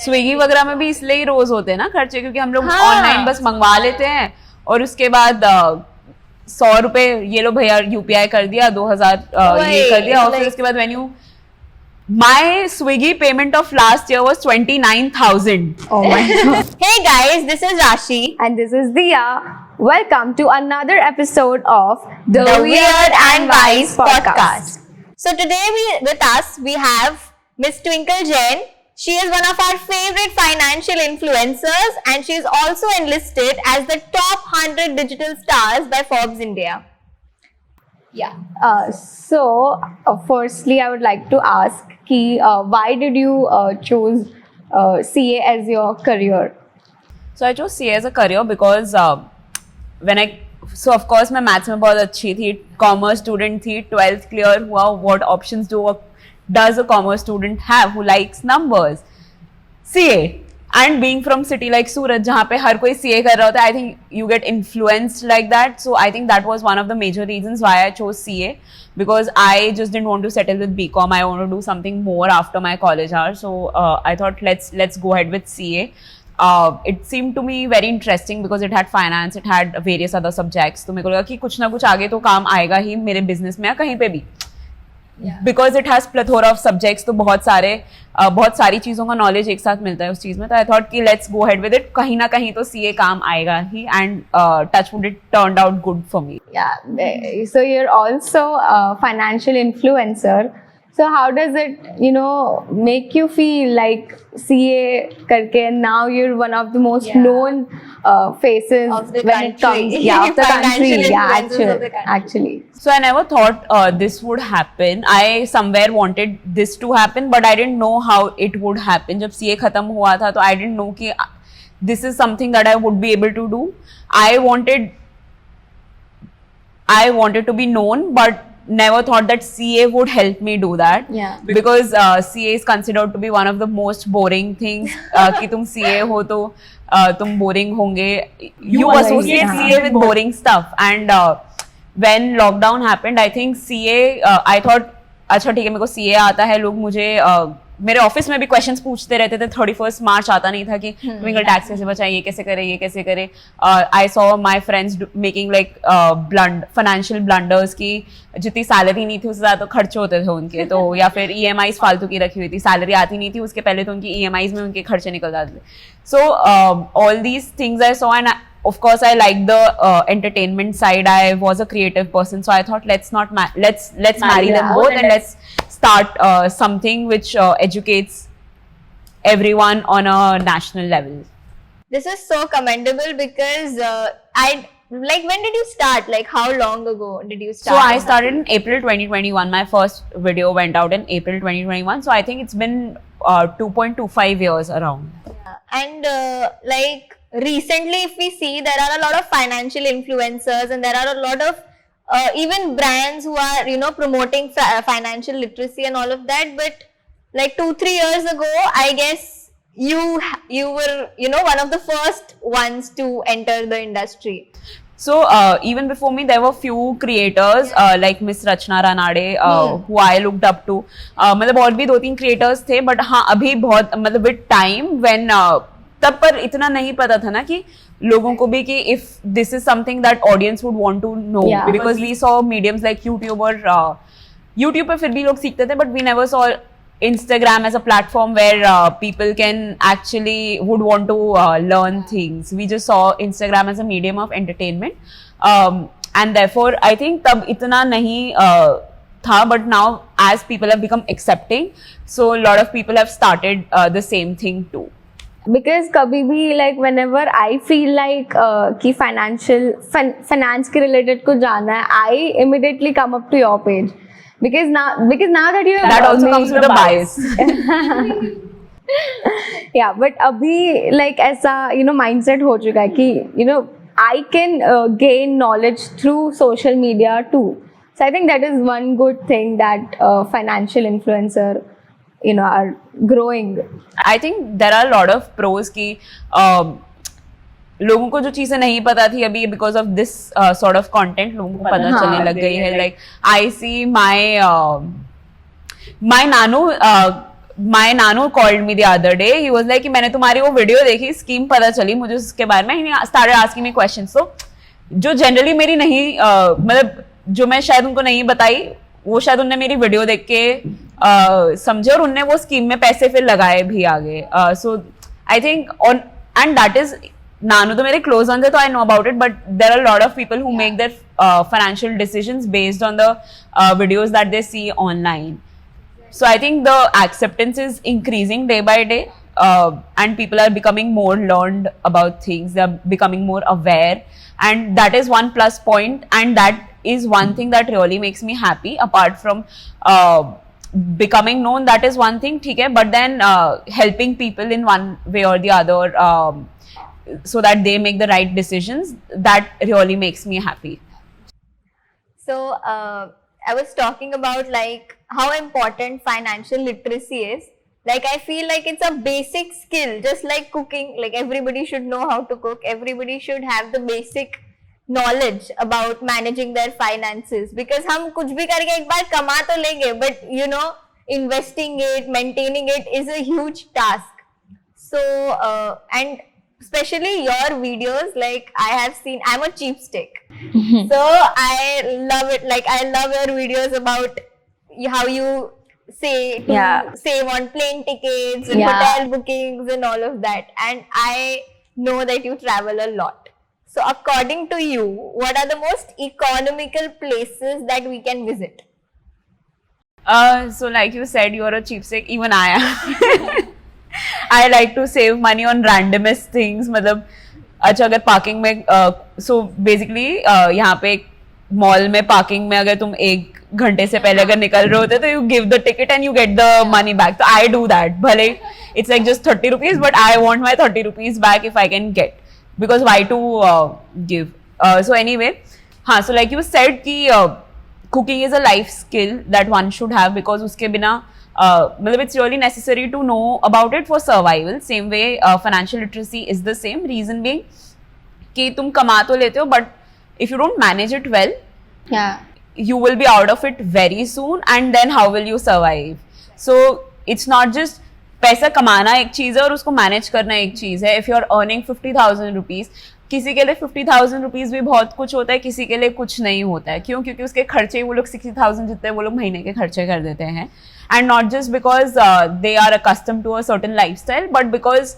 Swiggy वगैरह में भी इसलिए ही रोज होते हैं ना खर्चे, क्योंकि हम लोग ऑनलाइन बस मंगवा लेते हैं और उसके बाद 100 रुपए ये लो भैया यूपीआई कर दिया, 2000 ये कर दिया, और फिर उसके बाद when you my Swiggy payment of last year was 29,000. Oh my god. Hey guys, this is Rashi. And this is Diya. Welcome to another episode of The Weird and Wise podcast. So today with us we have Miss Twinkle Jain. She is one of our favorite financial influencers and she is also enlisted as the top 100 digital stars by Forbes India. Yeah. Firstly, I would like to ask why did you choose CA as your career? So I chose CA as a career because of course मैं maths में बहुत अच्छी थी, commerce student थी, 12th clear हुआ. What options does a commerce student have who likes numbers? CA. And being from city like Surat, जहाँ पे हर कोई CA कर रहा होता है, I think you get influenced like that. So I think that was one of the major reasons why I chose CA, because I just didn't want to settle with BCom. I want to do something more after my college hours. So I thought let's go ahead with CA. It seemed to me very interesting because it had finance, it had various other subjects. तो मेरे को लगा कि कुछ ना कुछ आगे तो काम आएगा ही मेरे बिजनेस में या कहीं पे भी. Because it has plethora of subjects, तो बहुत सारी चीजों का नॉलेज एक साथ मिलता है उस चीज में. तो आई थॉट कि let's go ahead with it, कहीं ना कहीं तो सीए काम आएगा ही. And touchwood it turned out good for me. Yeah, so you're also a financial influencer. So how does it, make you feel like CA karke, and now you're one of the most known faces of the when country. it comes, of the country. Yeah, actually. So I never thought this would happen. I somewhere wanted this to happen, but I didn't know how it would happen. जब CA खत्म हुआ था, तो I didn't know कि this is something that I would be able to do. I wanted to be known, but never thought that CA would help me do that. Yeah. Because CA is considered to be one of the most boring things. कि तुम CA हो तो तुम boring होंगे. You associate CA with boring stuff. And when lockdown happened, I think CA, I thought अच्छा ठीक है, मेरे को CA आता है, लोग मुझे मेरे ऑफिस में भी क्वेश्चंस पूछते रहते थे. 31 मार्च आता नहीं था कि ट्विंकल टैक्स कैसे बचाएं, ये कैसे करे. I saw my friends making like financial blunders की जितनी सैलरी नहीं थी उससे ज्यादा खर्चे होते थे उनके, तो या फिर EMIs फालतू की रखी हुई थी, सैलरी आती नहीं थी उसके पहले तो उनकी EMIs में उनके खर्चे निकल जाते थे. So all these things I saw, and of course I like the entertainment side. I was a creative person, so I thought let's marry them both, and let's start something which educates everyone on a national level. This is so commendable because when did you start? Like how long ago did you start? So I started in April 2021. My first video went out in April 2021. So I think it's been 2.25 years around. Yeah. And recently, if we see, there are a lot of financial influencers and there are a lot of even brands who are promoting financial literacy and all of that. But like 2-3 years ago, I guess you were one of the first ones to enter the industry. So even before me, there were few creators like Miss Rachna Ranade who I looked up to. मतलब और भी 2-3 creators थे, but हाँ अभी बहुत मतलब with time when तब पर इतना नहीं पता था ना कि लोगों को भी कि if this is something that audience would want to know, because we saw mediums like YouTube और YouTube पे फिर भी लोग सीखते थे, but we never saw Instagram as a platform where people can actually would want to learn things. We just saw Instagram as a medium of entertainment, and therefore I think तब इतना नहीं था, but now as people have become accepting, so a lot of people have started the same thing too. Because कभी भी like whenever I feel like कि finance के related को जाना है, I immediately come up to your page. Because now that you have that also comes with a bias. Yeah, but अभी like ऐसा mindset हो चुका है कि I can gain knowledge through social media too. So I think that is one good thing that financial influencer are growing. I think there are a lot of pros कि लोगों को जो चीजें नहीं पता थी अभी because of this sort of content लोगों को पता चलने लग गई है. Like I see my Nanu my nano called me the other day. He was like कि मैंने तुम्हारी वो वीडियो देखी, स्कीम पता चली मुझे उसके बारे में. He started asking me questions. So जो जनरली मेरी नहीं मतलब जो मैं शायद उनको नहीं बताई, वो शायद उनने मेरी वीडियो देख के समझे और उनने वो स्कीम में पैसे फिर लगाए भी आगे. So I think on and that is नानो तो मेरे क्लोज वन है तो I know about it, but there are lot of people who make their financial decisions based on the videos that they see online. So I think the acceptance is increasing day by day, and people are becoming more learned about things. They are becoming more aware, and that is one plus point, and that is one thing that really makes me happy. Apart from becoming known, that is one thing, ठीक है. But then helping people in one way or the other, so that they make the right decisions, that really makes me happy. So I was talking about like how important financial literacy is. Like I feel like it's a basic skill, just like cooking. Like everybody should know how to cook. Everybody should have the basic knowledge about managing their finances. Because हम कुछ भी करके एक बार कमा तो लेंगे, but you know, investing it, maintaining it is a huge task. So and especially your videos, like I have seen, I'm a cheapskate. So I love it. Like I love your videos about how you say to save on plane tickets and hotel bookings and all of that. And I know that you travel a lot. So according to you, what are the most economical places that we can visit? So like you said, you are a cheapskate. Even I am. I like to save money on randomest things. मतलब अच्छा अगर parking में so basically यहाँ पे एक mall में parking में अगर तुम 1 घंटे से पहले अगर निकल रहे होते तो you give the ticket and you get the money back. So I do that. भले it's like just 30 rupees, but I want my 30 rupees back if I can get, because why to give. So anyway, हाँ, so like you said कि cooking is a life skill that one should have, because उसके बिना मतलब it's really necessary to know about it for survival. Same way financial literacy is the same. Reason being कि तुम कमा तो लेते हो, but if you don't manage it well, you will be out of it very soon, and then how will you survive? So it's not just पैसा कमाना एक चीज है और उसको मैनेज करना एक चीज है. If you are earning 50,000 rupees, किसी के लिए 50,000 rupees भी बहुत कुछ होता है, किसी के लिए कुछ नहीं होता है. क्यों? क्योंकि उसके खर्चे वो लोग 60,000 जितने वो लोग महीने के खर्चे कर देते हैं. And not just because they are accustomed to a certain lifestyle, but because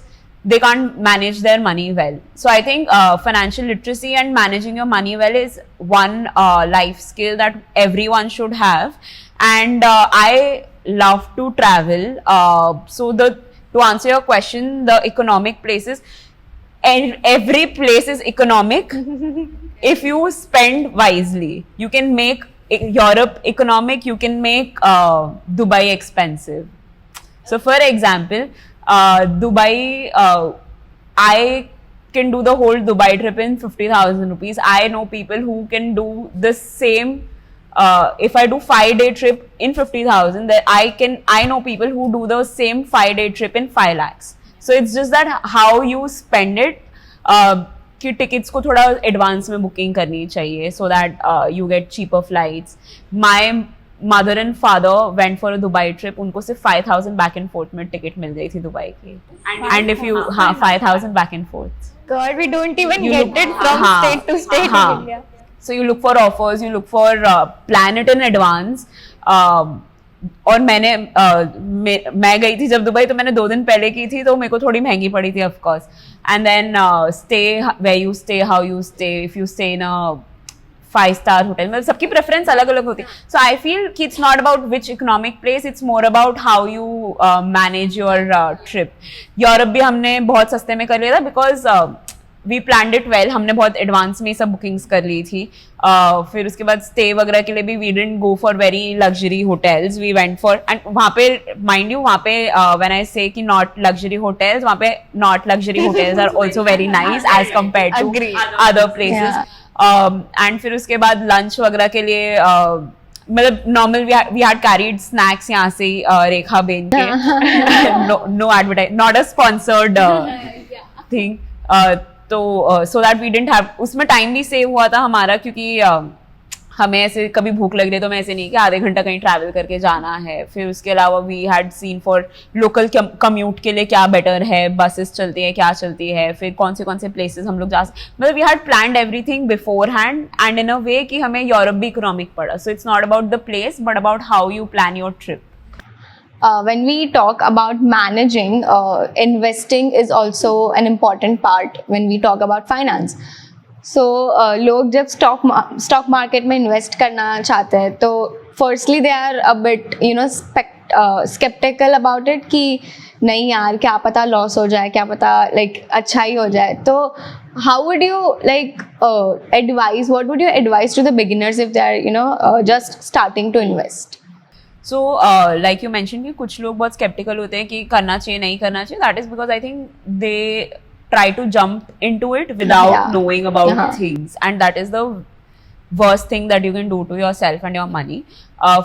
they can't manage their money well. So I think financial literacy and managing your money well is one life skill that everyone should have. And I love to travel. So to answer your question, the economic places, and every place is economic if you spend wisely. You can make Europe economic, you can make Dubai expensive. So for example, Dubai, I can do the whole Dubai trip in 50,000 rupees. I know people who can do the same. If I do 5-day trip in 50,000, that I know people who do the same 5-day trip in 5 lakhs. So it's just that how you spend it. कि tickets को थोड़ा advance में booking करनी चाहिए, so that you get cheaper flights. My mother and father went for a Dubai trip. उनको सिर्फ 5,000 back and fourth में ticket मिल गई थी दुबई की. And if you 5,000 back and fourth. God, we don't even get it from state to state in India. So you look for offers, you look for plan it in advance. और मैं गई थी जब Dubai, तो मैंने 2 दिन पहले की थी, तो मेरे को थोड़ी महंगी पड़ी थी of course. And then stay where you stay, how you stay. If you stay in a 5-star hotel, मतलब सबकी प्रेफरेंस अलग अलग होती है. सो आई फील कि it's not about which economic place, it's more about how you manage your trip. Europe भी हमने बहुत सस्ते में कर लिया था, because we planned it well. हमने बहुत एडवांस में सब बुकिंग्स कर ली थी. फिर उसके बाद स्टे वगैरह के लिए भी we didn't go for very luxury hotels. We went for, and वहाँ पे माइंड यू, वहाँ पे व्हेन आई से कि नॉट लग्जरी होटल्स, वहाँ पे not luxury hotels are also very nice as compare to other places. And फिर उसके बाद लंच वगैरह के लिए मतलब normal we had carried snacks यहाँ से रेखा बेन के. No advertise, not a sponsored thing. तो so that we didn't have, उसमें टाइम भी सेव हुआ था हमारा, क्योंकि हमें ऐसे कभी भूख लग रही है तो मैं ऐसे नहीं कि आधे घंटा कहीं ट्रैवल करके जाना है. फिर उसके अलावा we had seen for local commute के लिए क्या बेटर है, बसेस चलती है क्या चलती है, फिर कौन से प्लेसेस हम लोग जा सकते. मतलब we had planned everything beforehand and in a way कि हमें यूरोप भी इकोनॉमिक पड़ा. So it's not about the place but about how you plan your trip. When we talk about managing, investing is also an important part when we talk about finance. So लोग जब stock market में invest करना चाहते हैं तो firstly they are a bit skeptical about it कि नहीं यार क्या पता loss हो जाए, क्या पता like अच्छा ही हो जाए. तो how would you advise, what would you advise to the beginners if they are just starting to invest? So like you mentioned कि कुछ लोग बहुत skeptical होते हैं कि करना चाहिए नहीं करना चाहिए. That is because I think they try to jump into it without knowing about things, and that is the worst thing that you can do to yourself and your money.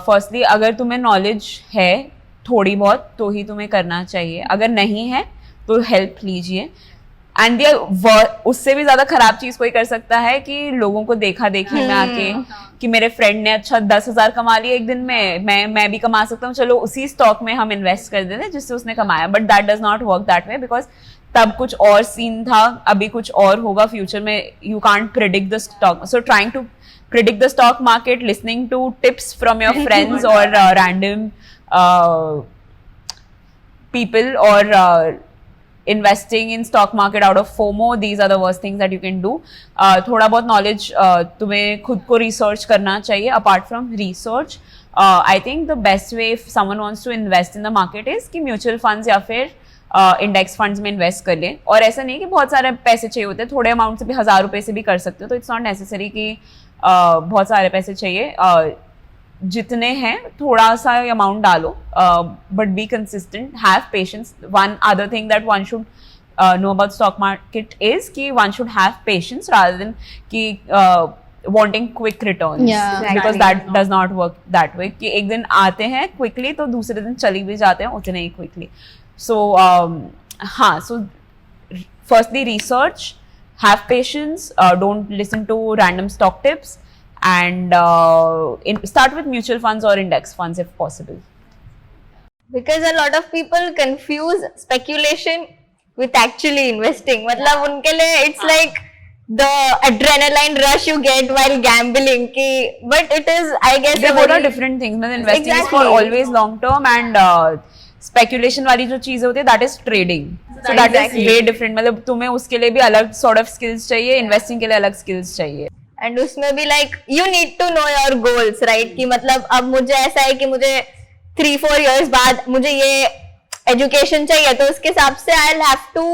Firstly, अगर तुम्हें knowledge है थोड़ी बहुत तो ही तुम्हें करना चाहिए. अगर नहीं है तो help लीजिए. एंड उससे भी ज्यादा खराब चीज कोई कर सकता है कि लोगों को देखा देखी में आके कि मेरे फ्रेंड ने अच्छा 10,000 कमा लिया एक दिन में, मैं भी कमा सकता हूँ, चलो उसी स्टॉक में हम इन्वेस्ट कर देते जिससे उसने कमाया. But that does not work that way because तब कुछ और सीन था, अभी कुछ और होगा फ्यूचर में. You can't predict the stock. So trying to predict the stock market, listening to tips from your friends or random people, or investing in stock market out of FOMO, these are the worst things that you can do. थोड़ा बहुत knowledge तुम्हें खुद को research करना चाहिए. Apart from research, I think the best way if someone wants to invest in the market is कि mutual funds या फिर इंडेक्स फंड्स में इन्वेस्ट कर लें. और ऐसा नहीं कि बहुत सारे पैसे चाहिए होते हैं, थोड़े अमाउंट से भी 1,000 रुपए से भी कर सकते हो. तो इट्स नॉट नेसेसरी कि बहुत सारे पैसे चाहिए. जितने हैं थोड़ा सा अमाउंट डालो, but be consistent, have patience. One other thing that one should know about stock market is कि one should have patience rather than कि wanting quick returns. Because that does not work that way कि एक दिन आते हैं quickly तो दूसरे दिन चली भी जाते हैं उतने ही quickly. So हाँ, so firstly research, have patience, don't listen to random stock tips, and start with mutual funds or index funds if possible. Because a lot of people confuse speculation with actually investing. मतलब उनके लिए it's like the adrenaline rush you get while gambling ki, but it is, I guess, they both are different things. मतलब investing is for always long term, and speculation वाली जो चीजें होती है that is trading. So that is way different. मतलब तुम्हें उसके लिए भी अलग sort of skills चाहिए, investing के लिए अलग skills चाहिए. And उसमें भी like you need to know your goals, right? कि मतलब अब मुझे ऐसा है कि मुझे 3-4 years बाद मुझे ये education चाहिए, तो उसके हिसाब से I'll have to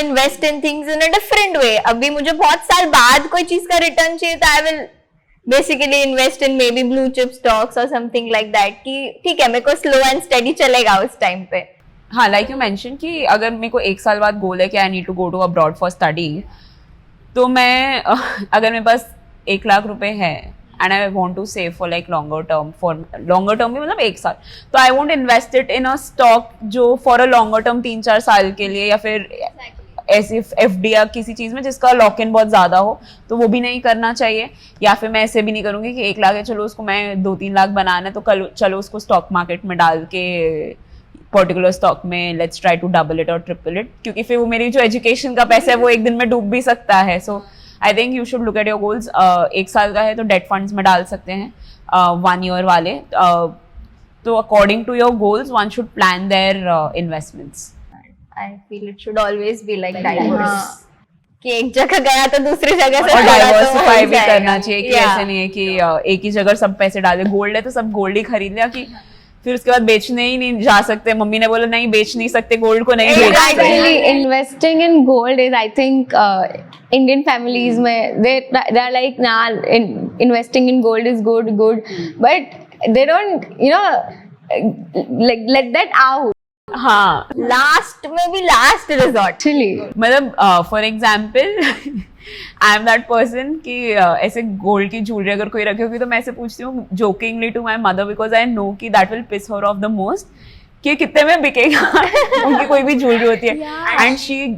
invest in things in a different way. अभी मुझे बहुत साल बाद कोई चीज का रिटर्न चाहिए तो I will basically invest in maybe blue chip stocks or something like that कि ठीक है मेरे को slow and steady चलेगा उस टाइम पे. हाँ, like you mentioned कि अगर मेरे को 1 साल बाद गोल है कि I need to go to abroad for study, तो मैं अगर मेरे पास 1 लाख रुपए है and I want to save for like longer term भी मतलब 1 साल, तो I won't invest it in a stock जो for a longer term 3-4 साल के लिए, या फिर ऐसे FD या किसी चीज में जिसका लॉक इन बहुत ज्यादा हो, तो वो भी नहीं करना चाहिए. या फिर मैं ऐसे भी नहीं करूंगी कि 1 लाख है चलो उसको मैं 2-3 लाख बनाना है तो चलो उसको स्टॉक मार्केट में डाल के पर्टिकुलर स्टॉक में let's try to double it और ट्रिपल इट, क्योंकि फिर वो मेरी जो एजुकेशन का पैसा है वो एक दिन में डूब भी सकता है. So I think you should look at your goals. 1 साल का है तो डेट फंड्स में डाल सकते हैं, 1 ईयर वाले. तो according to your goals one should plan their investments. I feel it should always be like diverse. कि एक जगह गया तो दूसरी जगह से और डाइवर्सिफाई भी करना चाहिए कि ऐसे नहीं है कि एक ही जगह सब पैसे डाल दे. गोल्ड है तो सब गोल्ड ही खरीद लिया कि फिर उसके बाद बेचने ही नहीं जा सकते. मम्मी ने बोला नहीं बेच नहीं सकते गोल्ड को, नहीं बेच सकते. Actually, investing in gold is, I think, Indian families में they're like nah, investing in gold is good, but they don't like let that out. हाँ, लास्ट में भी लास्ट रिजॉर्ट. Actually, मतलब for example I am that person कि ऐसे gold की jewellery अगर कोई रखी होगी तो मैं ऐसे पूछती हूँ jokingly to my mother, because I know कि that will piss her off the most कि कितने में बिकेगा. उनकी कोई भी ज्वेलरी होती है and she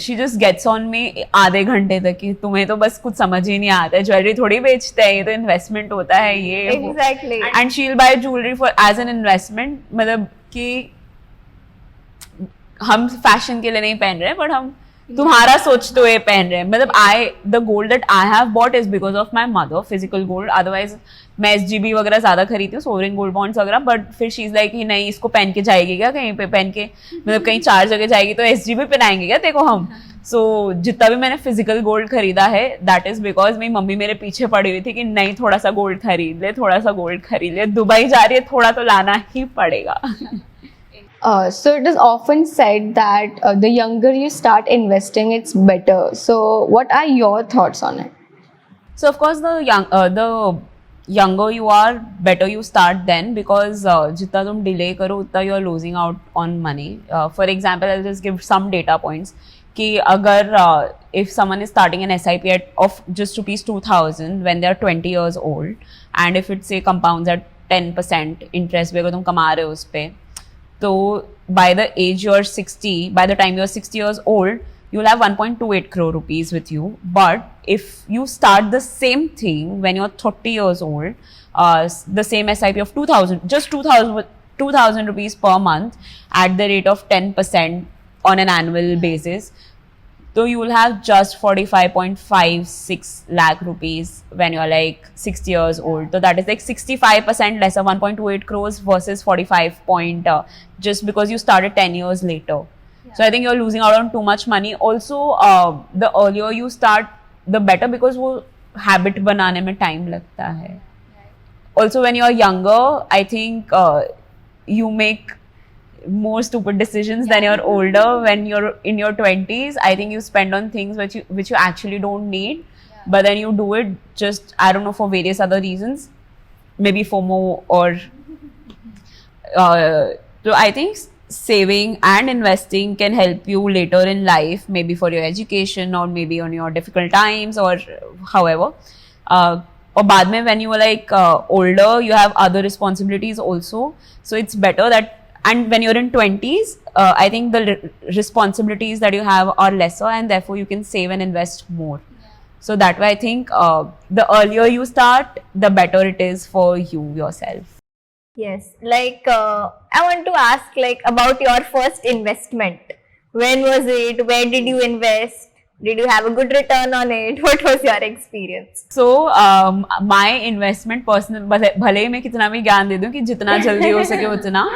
she just gets on me आधे घंटे तक कि तुम्हें तो बस कुछ समझ ही नहीं आता है, ज्वेलरी थोड़ी बेचते हैं, ये तो इन्वेस्टमेंट होता है ये Exactly. And she will buy jewellery for as an investment, मतलब कि हम फैशन के लिए नहीं पहन रहे हैं बट हम तुम्हारा सोचते हुए पहन रहे हैं. मतलब the gold that I have bought is because of my mother, physical gold. Otherwise मैं SGB वगैरह ज्यादा खरीदती हूँ, सोवरिन गोल्ड बॉन्ड्स वगैरह. बट फिर शी इज लाइक कि नहीं इसको पहन के जाएगी क्या कहीं पे, पहन के मतलब कहीं 4 जगह जाएगी तो SGB पहनाएंगे क्या देखो हम. सो जितना भी मैंने फिजिकल गोल्ड खरीदा है दैट इज बिकॉज मेरी मम्मी मेरे पीछे पड़ी हुई थी कि नहीं थोड़ा सा गोल्ड खरीद ले, थोड़ा सा गोल्ड खरीद ले, दुबई जा रही है थोड़ा तो लाना ही पड़ेगा. So it is often said that the younger you start investing, it's better. So what are your thoughts on it? So of course the younger you are, better you start then, because जितना तुम delay करो उतना you are losing out on money. For example, I'll just give some data points कि अगर if someone is starting an SIP of just rupees 2000 when they are 20 years old, and if it say compounds at 10% interest पे अगर तुम कमा रहे हो उस पे, तो by the age you're 60, by the time you're 60 years old, you'll have 1.28 crore rupees with you. But if you start the same thing when you're 30 years old, the same SIP of 2000, just 2000 rupees per month at the rate of 10% on an annual basis, so you will have just 45.56 lakh rupees when you're like 60 years old. So that is like 65% lesser, 1.28 crores versus 45 point, just because you started 10 years later. So I think you're losing out on too much money. Also, the earlier you start, the better, because वो habit बनाने में time लगता है. Also, when you're younger, I think you make more stupid decisions than you're older. When you're in your 20s, I think you spend on things which you actually don't need, but then you do it just, I don't know, for various other reasons, maybe FOMO or so I think saving and investing can help you later in life, maybe for your education or maybe on your difficult times or however. Or बाद में when you are like older, you have other responsibilities also, so it's better that. And when you're in 20s, I think the responsibilities that you have are lesser, and therefore you can save and invest more. So that way, I think the earlier you start, the better it is for you yourself. Yes, like I want to ask like about your first investment. When was it? Where did you invest? Did you have a good return on it? What was your experience? So my investment personal, भले ही मैं कितना भी ज्ञान दे दूं कि जितना जल्दी हो सके उतना,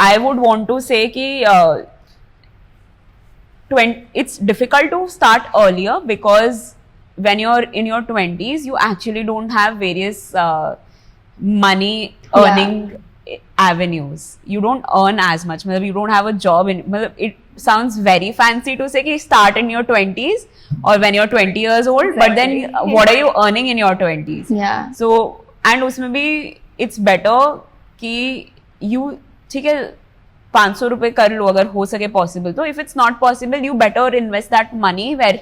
I would want to say कि it's difficult to start earlier, because when you're in your 20s, you actually don't have various money earning avenues. You don't earn as much. You don't have a job. It sounds very fancy to say कि start in your 20s or when you're 20 years old, but then what are you earning in your 20s? Yeah. So, and उसमें भी it's better कि you, ठीक है 500 रुपए कर लो अगर हो सके पॉसिबल तो. If it's not possible, you better invest that money where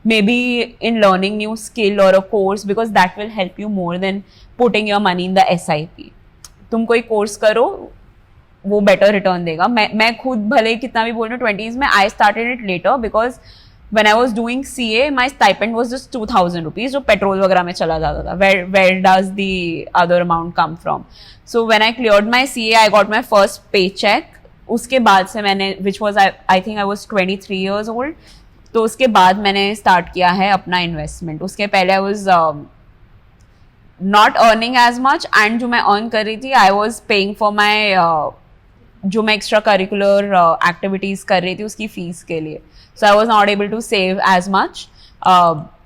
maybe in learning new skill और a course, because that will help you more than putting your money in the SIP. तुम कोई course करो, वो better return देगा. मैं खुद भले कितना भी बोल रही हूँ 20s में, I started it later because when I was doing CA, my stipend was just 2,000 rupees, जो पेट्रोल वगैरह में चला जाता था. Where does the other amount come from? So when I cleared my CA, I got my first paycheck. उसके बाद से मैंने, which was I think I was 23 years old, तो उसके बाद मैंने स्टार्ट किया है अपना इन्वेस्टमेंट. उसके पहले I was not earning as much, and जो मैं earn कर रही थी, I was paying for my जो मैं एक्स्ट्रा करिकुलर एक्टिविटीज कर रही थी उसकी फीस के लिए. So I was not able to save as much.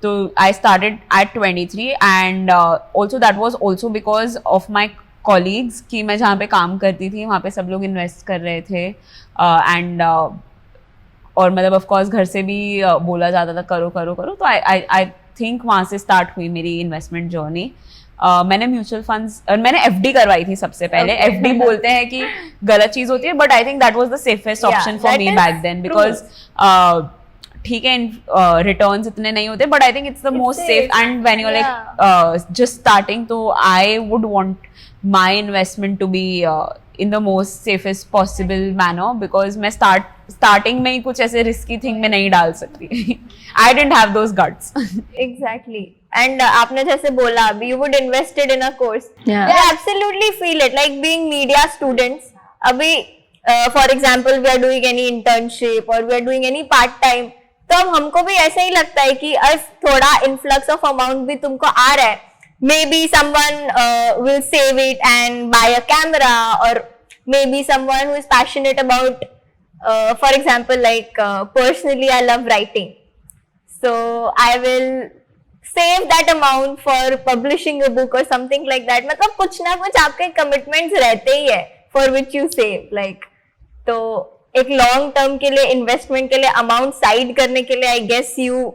So I started at 23, and also that was also because of my colleagues कि मैं जहाँ पे काम करती थी वहाँ पे सब लोग इन्वेस्ट कर रहे थे, and और मतलब ऑफ कोर्स घर से भी बोला जाता था करो करो करो. तो आई थिंक वहाँ से स्टार्ट हुई मेरी इन्वेस्टमेंट जर्नी. मैंने म्यूचुअल फंड्स, मैंने FD करवाई थी सबसे पहले. FD बोलते हैं कि गलत चीज होती है, but I think that was the safest option for me back then, because ठीक है रिटर्न्स इतने नहीं होते, but I think it's the most safe. And when you like just starting, तो I would want my investment to be in the most safest possible manner, because मैं starting में ही कुछ ऐसे risky thing में नहीं डाल सकती. I didn't have those guts. Exactly. And आपने जैसे बोला अभी you would invested in a course. Yeah. I absolutely feel it. Like being media students, अभी for example we are doing any internship or we are doing any part time, तो अब हमको भी ऐसा ही लगता है कि if थोड़ा influx of amount भी तुमको आ रहा है, maybe someone will save it and buy a camera, or maybe someone who is passionate about for example like personally I love writing, so I will save that amount for publishing a book or something like that. मतलब कुछ ना कुछ आपके commitments रहते ही है for which you save, like तो एक long term के लिए इन्वेस्टमेंट के लिए अमाउंट साइड करने के लिए I guess you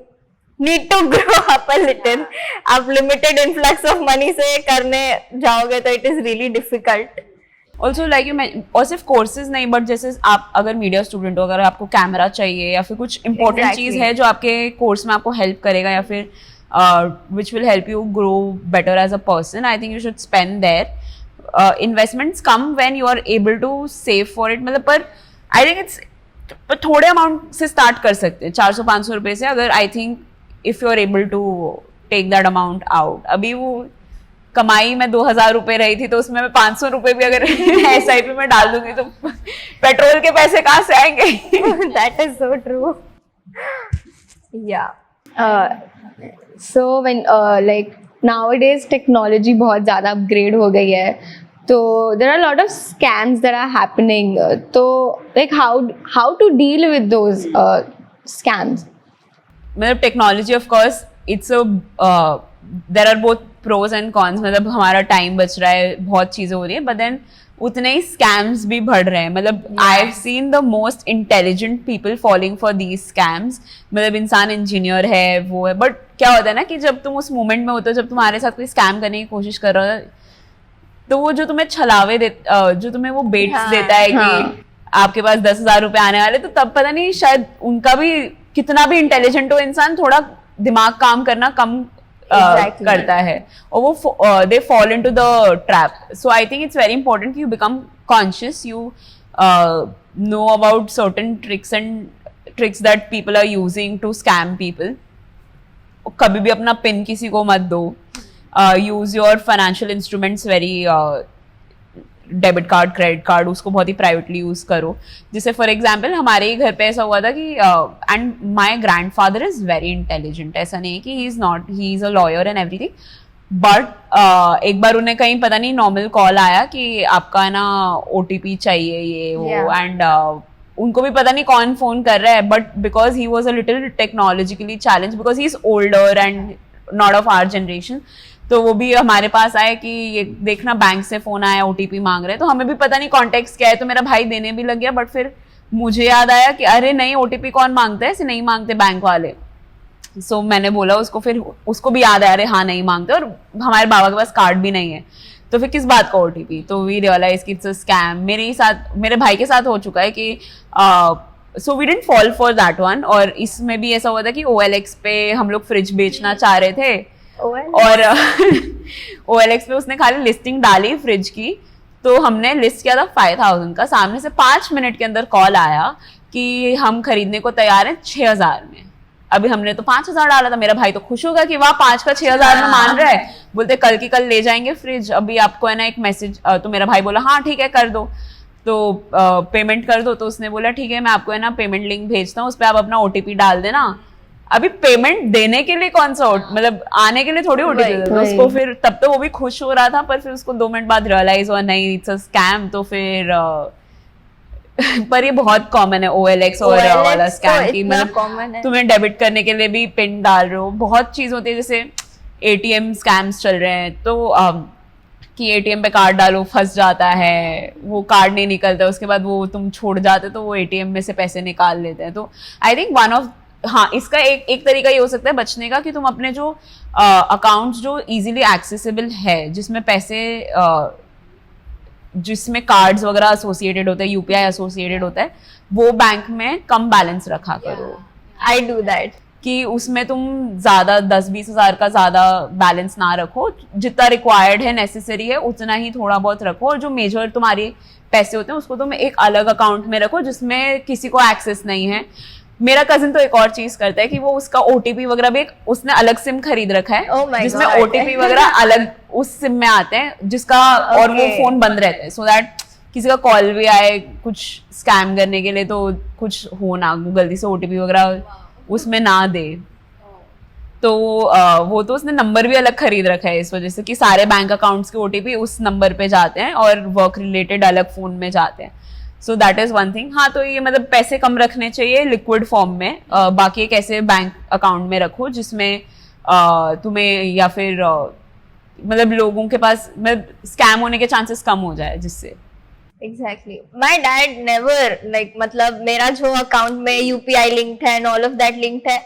need to grow up a little. आप लिमिटेड इन्फ्लक्स ऑफ मनी से करने जाओगे तो it is really difficult. Also like you, और सिर्फ कोर्सेज नहीं, बट जैसे आप अगर मीडिया स्टूडेंट हो, अगर आपको कैमरा चाहिए या फिर कुछ इंपॉर्टेंट Exactly. चीज है जो आपके कोर्स में आपको हेल्प करेगा या फिर which will help you grow better as a person, I think you should spend there. Investments come when you are able to save for it. मतलब पर आई थिंक इट्स थोड़े अमाउंट से start कर सकते हैं, 400-500 रुपए से, अगर I think if you are able to take that amount out. अभी वो कमाई में 2000 रुपए रही थी, तो उसमें मैं 500 रुपए भी अगर SIP में डाल दूंगी तो पेट्रोल के पैसे कहाँ से आएंगे. That is so true. या So when like nowadays technology बहुत ज़्यादा upgrade हो गई है, तो there are a lot of scams that are happening. तो like how to deal with those scams? मतलब technology of course it's there are both pros and cons. मतलब हमारा टाइम बच रहा है, बहुत चीजें हो रही है, बट देन उतने ही स्कैम्स भी बढ़ रहे हैं. मतलब I have seen the most intelligent people falling for these scams. मतलब इंसान इंजीनियर है, वो है, बट क्या होता है ना कि जब तुम उस मोमेंट में होते हो, जब तुम्हारे साथ कोई स्कैम करने की कोशिश कर रहा है, तो वो जो तुम्हें छलावे जो तुम्हें वो बेट्स देता है कि आपके पास 10,000 रुपए आने वाले, तो तब पता नहीं शायद उनका भी कितना भी इंटेलिजेंट हो इंसान, थोड़ा दिमाग काम करना कम करता है, और वो they fall into the trap. So I think it's very important कि you become conscious, you know about certain tricks that people are using to scam people. कभी भी अपना पिन किसी को मत दो. Use your financial instruments very, debit card, credit card, उसको बहुत ही प्राइवेटली यूज करो. जैसे फॉर एग्जाम्पल हमारे ही घर पे ऐसा हुआ था कि and my grandfather is very intelligent. ऐसा नहीं है कि he is a lawyer and everything, but एक बार उन्हें कहीं पता नहीं नॉर्मल कॉल आया कि आपका ना OTP चाहिए ये वो, एंड उनको भी पता नहीं कौन फोन कर रहा है, but because he was a little technologically challenge, because he is older and not of our generation, तो वो भी हमारे पास आए कि ये देखना बैंक से फोन आया, OTP मांग रहे हैं. तो हमें भी पता नहीं कॉन्टेक्स्ट क्या है, तो मेरा भाई देने भी लग गया, बट फिर मुझे याद आया कि अरे नहीं, OTP कौन मांगता है, ऐसे नहीं मांगते बैंक वाले. सो मैंने बोला उसको, फिर उसको भी याद आया, अरे हाँ नहीं मांगते, और हमारे बाबा के पास कार्ड भी नहीं है, तो फिर किस बात का OTP. तो वी रियलाइज कि इट्स अ स्कैम. मेरे भाई के साथ हो चुका है कि so we didn't fall for that one. और इसमें भी ऐसा हुआ था कि OLX पे हम लोग फ्रिज बेचना चाह रहे थे, और OLX पे उसने खाली लिस्टिंग डाली फ्रिज की, तो हमने लिस्ट किया था 5,000 का. सामने से 5 मिनट के अंदर कॉल आया कि हम खरीदने को तैयार हैं 6,000 में. अभी हमने तो 5,000 डाला था. मेरा भाई तो खुश होगा कि वाह 5 का 6,000 में मान रहा है. बोलते कल की कल ले जाएंगे फ्रिज, अभी आपको है ना एक मैसेज. तो मेरा भाई बोला हाँ ठीक है कर दो, तो पेमेंट कर दो. तो उसने बोला ठीक है मैं आपको है ना पेमेंट लिंक भेजता हूँ, उस पर आप अपना OTP डाल देना. अभी पेमेंट देने के लिए कौन सा मतलब आने के लिए थोड़ी OTP देता उसको. फिर तब तो वो भी खुश हो रहा था, पर फिर उसको 2 मिनट बाद रियलाइज हुआ नहीं इट्स अ स्कैम. तो फिर पर ये बहुत कॉमन है OLX और वाला स्कैम की. मतलब तुम्हें डेबिट करने के लिए भी पिन डाल रहे हो. बहुत चीज होती है, जैसे ATM स्कैम्स चल रहे हैं, तो कि ATM पे कार्ड डालो, फंस जाता है, वो कार्ड नहीं निकलता, उसके बाद वो तुम छोड़ जाते तो वो ATM में से पैसे निकाल लेते हैं. तो आई थिंक वन ऑफ इसका एक तरीका ये हो सकता है बचने का कि तुम अपने जो अकाउंट्स जो इजीली एक्सेसिबल है, जिसमें पैसे जिसमें कार्ड्स वगैरह एसोसिएटेड होते हैं, UPI एसोसिएटेड होता है, वो बैंक में कम बैलेंस रखा करो. I do that. कि उसमें तुम ज्यादा 10-20 हजार का ज्यादा बैलेंस ना रखो, जितना रिक्वायर्ड है नेसेसरी है उतना ही थोड़ा बहुत रखो, और जो मेजर तुम्हारे पैसे होते हैं उसको तुम एक अलग अकाउंट में रखो जिसमें किसी को एक्सेस नहीं है। मेरा कजिन तो एक और चीज करता है कि वो उसका ओटीपी वगैरह भी उसने अलग सिम खरीद रखा है Oh my जिसमें God. ओटीपी वगैरह अलग उस सिम में आते हैं जिसका और वो Okay. फोन बंद रहता है, सो दैट किसी का कॉल भी आए कुछ स्कैम करने के लिए तो कुछ हो ना, गलती से ओटीपी वगैरह उसमें ना दे। तो वो तो उसने नंबर भी अलग खरीद रखा है इस वजह से कि सारे बैंक अकाउंट्स के ओटीपी उस नंबर पे जाते हैं और वर्क रिलेटेड अलग फोन में जाते हैं। सो दैट इज वन थिंग। हाँ, तो ये मतलब पैसे कम रखने चाहिए लिक्विड फॉर्म में, बाकी एक ऐसे बैंक अकाउंट में रखो जिसमें तुम्हें या फिर मतलब लोगों के पास मतलब स्कैम होने के चांसेस कम हो जाए जिससे। Exactly. My dad never like मतलब मेरा जो अकाउंट में UPI लिंक्ड है and all of that linked है,